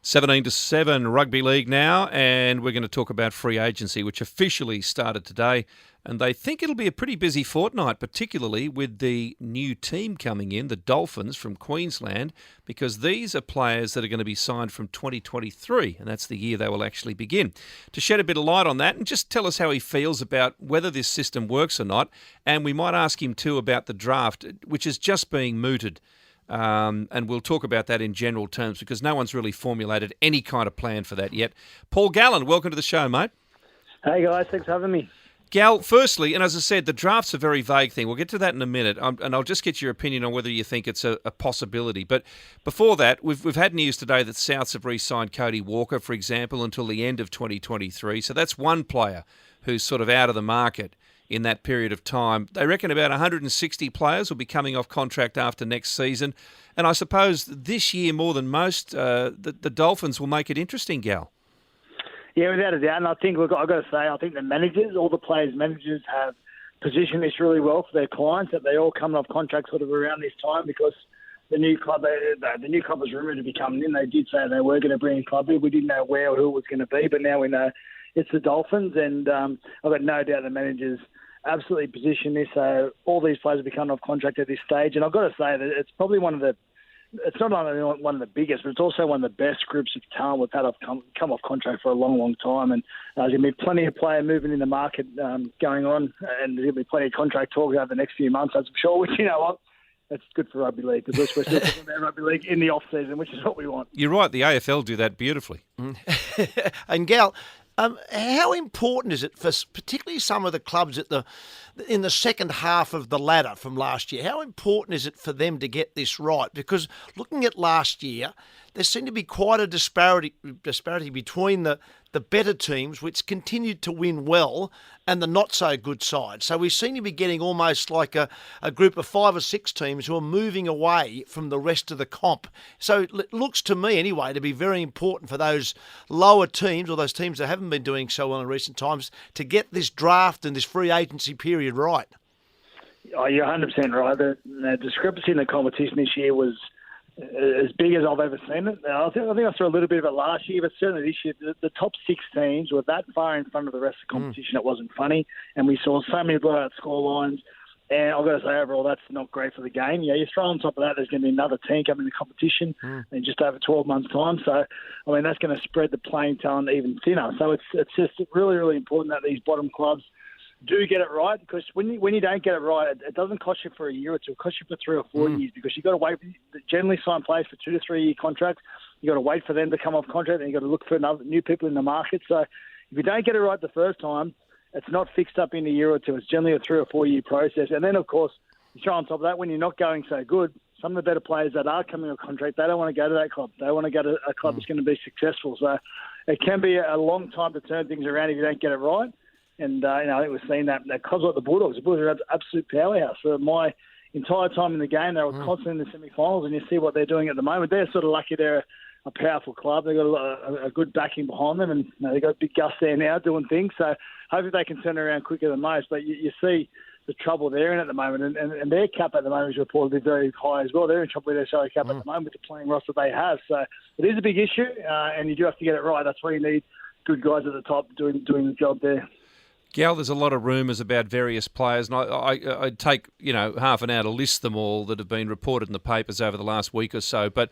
17 to 7 rugby league now, and we're going to talk about free agency, which officially started today. And they think it'll be a pretty busy fortnight, particularly with the new team coming in, the Dolphins from Queensland, because these are players that are going to be signed from 2023, and that's the year they will actually begin. To shed a bit of light on that and just tell us how he feels about whether this system works or not, and we might ask him too about the draft, which is just being mooted. And we'll talk about that in general terms because no one's really formulated any kind of plan for that yet. Paul Gallen, welcome to the show, mate. Hey, guys. Thanks for having me. Gal, firstly, and as I said, the draft's a very vague thing. We'll get to that in a minute, and I'll just get your opinion on whether you think it's a possibility. But before that, we've had news today that Souths have re-signed Cody Walker, for example, until the end of 2023. So that's one player who's sort of out of the market in that period of time. They reckon about 160 players will be coming off contract after next season. And I suppose this year, more than most, the Dolphins will make it interesting, Gal. Yeah, without a doubt. And I think, look, I've got to say, I think the managers, all the players' managers have positioned this really well for their clients, that they all come off contract sort of around this time because the new club was rumoured to be coming in. They did say they were going to bring a club in. We didn't know where or who it was going to be, but now we know it's the Dolphins. And I've got no doubt the managers absolutely position this so all these players will be coming off contract at this stage. And I've got to say that it's probably it's not only one of the biggest, but it's also one of the best groups of talent we've had come off contract for a long, long time. And there's going to be plenty of player movement in the market going on, and there'll be plenty of contract talk over the next few months, as I'm sure. Which, you know what, it's good for rugby league because we're still talking about rugby league in the off season, which is what we want. You're right. The AFL do that beautifully. And Gal, how important is it for particularly some of the clubs in the second half of the ladder from last year? How important is it for them to get this right? Because looking at last year, there seemed to be quite a disparity between the better teams, which continued to win well, and the not-so-good side. So we seem to be getting almost like a group of 5 or 6 teams who are moving away from the rest of the comp. So it looks to me, anyway, to be very important for those lower teams or those teams that haven't been doing so well in recent times to get this draft and this free agency period right. Oh, you're 100% right. The discrepancy in the competition this year was as big as I've ever seen it. I think I saw a little bit of it last year, but certainly this year, the top 6 teams were that far in front of the rest of the competition. It wasn't funny, and we saw so many blowout score lines. And I've got to say, overall, that's not great for the game. Yeah, you throw on top of that, there's going to be another team coming in the competition in just over 12 months' time. So, I mean, that's going to spread the playing talent even thinner. So it's just really, really important that these bottom clubs do get it right, because when you don't get it right, it doesn't cost you for a year or two. It costs you for 3 or 4 years, because you've got to wait. Generally sign players for 2 to 3 year contracts. You've got to wait for them to come off contract, and you've got to look for new people in the market. So if you don't get it right the first time, it's not fixed up in a year or two. It's generally a 3 or 4 year process. And then, of course, you throw on top of that, when you're not going so good, some of the better players that are coming off contract, they don't want to go to that club. They want to go to a club that's going to be successful. So it can be a long time to turn things around if you don't get it right. And, I think we've seen that clubs like the Bulldogs. The Bulldogs are an absolute powerhouse. For my entire time in the game, they were constantly in the semi-finals, and you see what they're doing at the moment. They're sort of lucky they're a powerful club. They've got a good backing behind them, and they've got Big Gus there now doing things. So hopefully they can turn it around quicker than most. But you see the trouble they're in at the moment, and their cap at the moment is reported to be very high as well. They're in trouble with their salary cap at the moment with the playing roster they have. So it is a big issue, and you do have to get it right. That's why you need good guys at the top doing the job there. Gal, there's a lot of rumours about various players, and I'd take half an hour to list them all that have been reported in the papers over the last week or so. But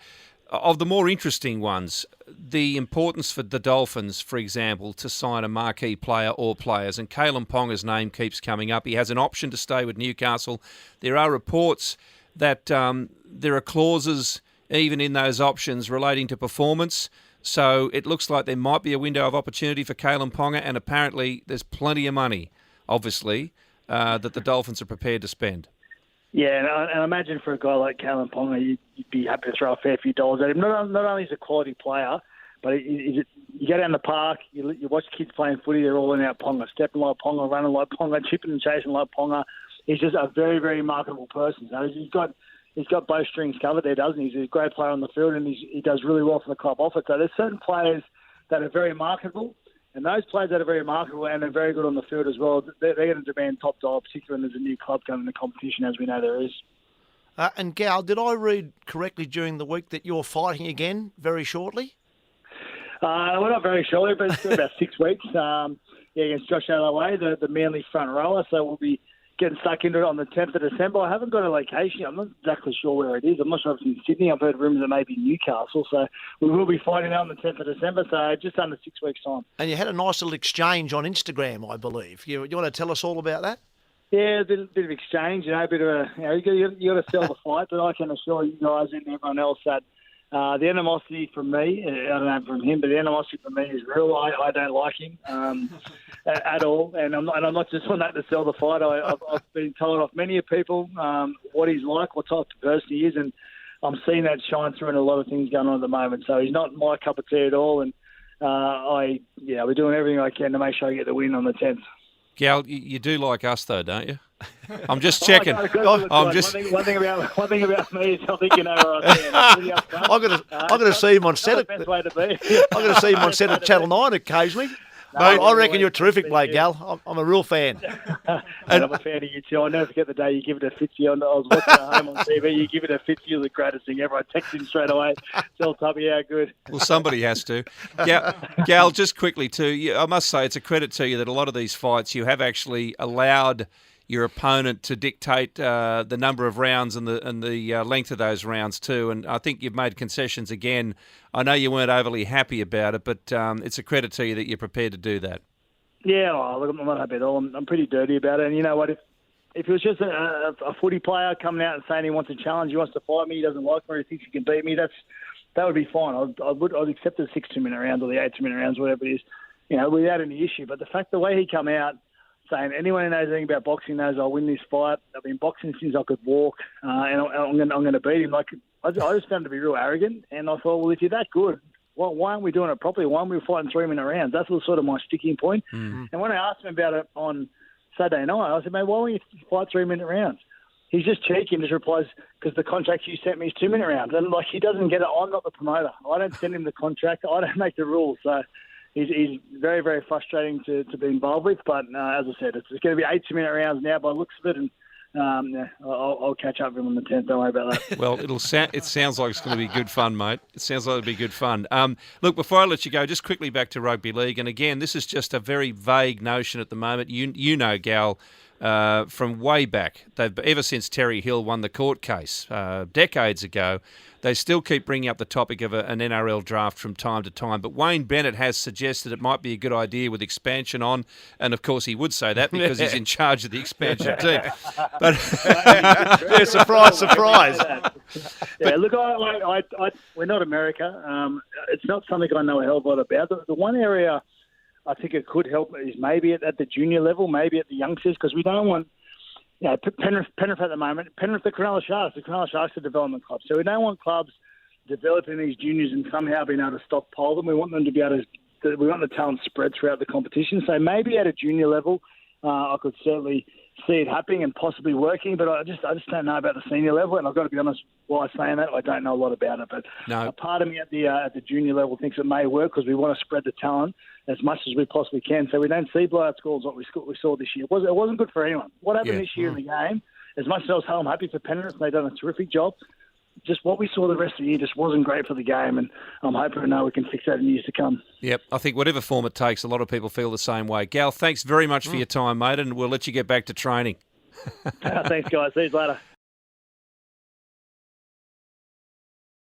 of the more interesting ones, the importance for the Dolphins, for example, to sign a marquee player or players, and Kalen Ponga's name keeps coming up. He has an option to stay with Newcastle. There are reports that there are clauses even in those options relating to performance. So it looks like there might be a window of opportunity for Kalen Ponga, and apparently there's plenty of money, obviously, that the Dolphins are prepared to spend. Yeah, and I imagine for a guy like Kalen Ponga, you'd be happy to throw a fair few dollars at him. Not only is he a quality player, but you go down the park, you watch kids playing footy, they're all in out Ponga, stepping like Ponga, running like Ponga, chipping and chasing like Ponga. He's just a very, very marketable person. So he's got both strings covered there, doesn't he? He's a great player on the field, and he does really well for the club off it. So there's certain players that are very marketable, and those players that are very marketable and are very good on the field as well, they're going to demand top dollar, particularly when there's a new club coming in the competition, as we know there is. And Gal, did I read correctly during the week that you're fighting again very shortly? We're not very sure, but it's about 6 weeks. Against Josh Alloway, the Manly front rower. So we'll be getting stuck into it on the 10th of December. I haven't got a location. I'm not exactly sure where it is. I'm not sure if it's in Sydney. I've heard rumours it may be Newcastle. So we will be fighting out on the 10th of December. So just under 6 weeks' time. And you had a nice little exchange on Instagram, I believe. You want to tell us all about that? Yeah, a bit of exchange. A bit of a. You got to sell the fight, but I can assure you guys and everyone else that. The animosity from me, I don't know from him, but the animosity from me is real. I don't like him at all, and I'm not just on that to sell the fight. I've been told off many people what he's like, what type of person he is, and I'm seeing that shine through in a lot of things going on at the moment. So he's not my cup of tea at all, and we're doing everything I can to make sure I get the win on the 10th. Gal, you do like us though, don't you? I'm just checking. One thing about me is I think you know where I stand. I'm going to see him on set. Best way to be. I'm going to see him on set at Channel 9 occasionally. I reckon you're terrific, mate, Gal. I'm a real fan. I'm a fan of you too. I'll never forget the day you give it a 50. I was watching at home on TV. You give it a 50. You're the greatest thing ever. I text him straight away. Tell Tubby how good. Well, somebody has to. Gal, just quickly too, I must say it's a credit to you that a lot of these fights you have actually allowed your opponent to dictate the number of rounds and the length of those rounds too. And I think you've made concessions again. I know you weren't overly happy about it, but it's a credit to you that you're prepared to do that. Yeah, look, I'm not happy at all. I'm pretty dirty about it. And you know what? If it was just a footy player coming out and saying he wants a challenge, he wants to fight me, he doesn't like me, he thinks he can beat me, that would be fine. I'd accept the 6 2-minute rounds or the 8 2-minute rounds, whatever it is, without any issue. But the way he come out, saying anyone who knows anything about boxing knows I'll win this fight. I've been boxing since I could walk, and I'm going to beat him. Like I just found him to be real arrogant, and I thought, well, if you're that good, why aren't we doing it properly? Why aren't we fighting 3-minute rounds? That was sort of my sticking point. Mm. And when I asked him about it on Saturday night, I said, mate, why don't you fight 3-minute rounds? He's just cheeky and just replies, because the contract you sent me is 2-minute rounds. And like he doesn't get it. I'm not the promoter. I don't send him the contract. I don't make the rules. So he's very, very frustrating to be involved with. But as I said, it's going to be 8 2-minute rounds now by the looks of it. And I'll catch up with him on the 10th. Don't worry about that. Well, it sounds like it's going to be good fun, mate. It sounds like it'll be good fun. Look, before I let you go, just quickly back to rugby league. And again, this is just a very vague notion at the moment. You know, Gal, from way back, ever since Terry Hill won the court case decades ago, they still keep bringing up the topic of an NRL draft from time to time. But Wayne Bennett has suggested it might be a good idea with expansion on. And, of course, he would say that because he's in charge of the expansion team. But yeah, surprise. Yeah, look, we're not America. It's not something I know a hell of a lot about. The one area I think it could help is maybe at the junior level, maybe at the youngsters, because we don't want... Penrith at the moment, the Cronulla Sharks are a development club. So we don't want clubs developing these juniors and somehow being able to stockpile them. We want them to be able to, we want the talent spread throughout the competition. So maybe at a junior level, I could certainly see it happening and possibly working, but I just don't know about the senior level. And I've got to be honest, while saying that, I don't know a lot about it. But a part of me at the junior level thinks it may work because we want to spread the talent as much as we possibly can, so we don't see blowout scores like we saw this year. It wasn't good for anyone. What happened this year in the game, as much as I was I'm happy for Penrith, they've done a terrific job. Just what we saw the rest of the year just wasn't great for the game, and I'm hoping we can fix that in years to come. Yep, I think whatever form it takes, a lot of people feel the same way. Gal, thanks very much for your time, mate, and we'll let you get back to training. Thanks, guys. See you later.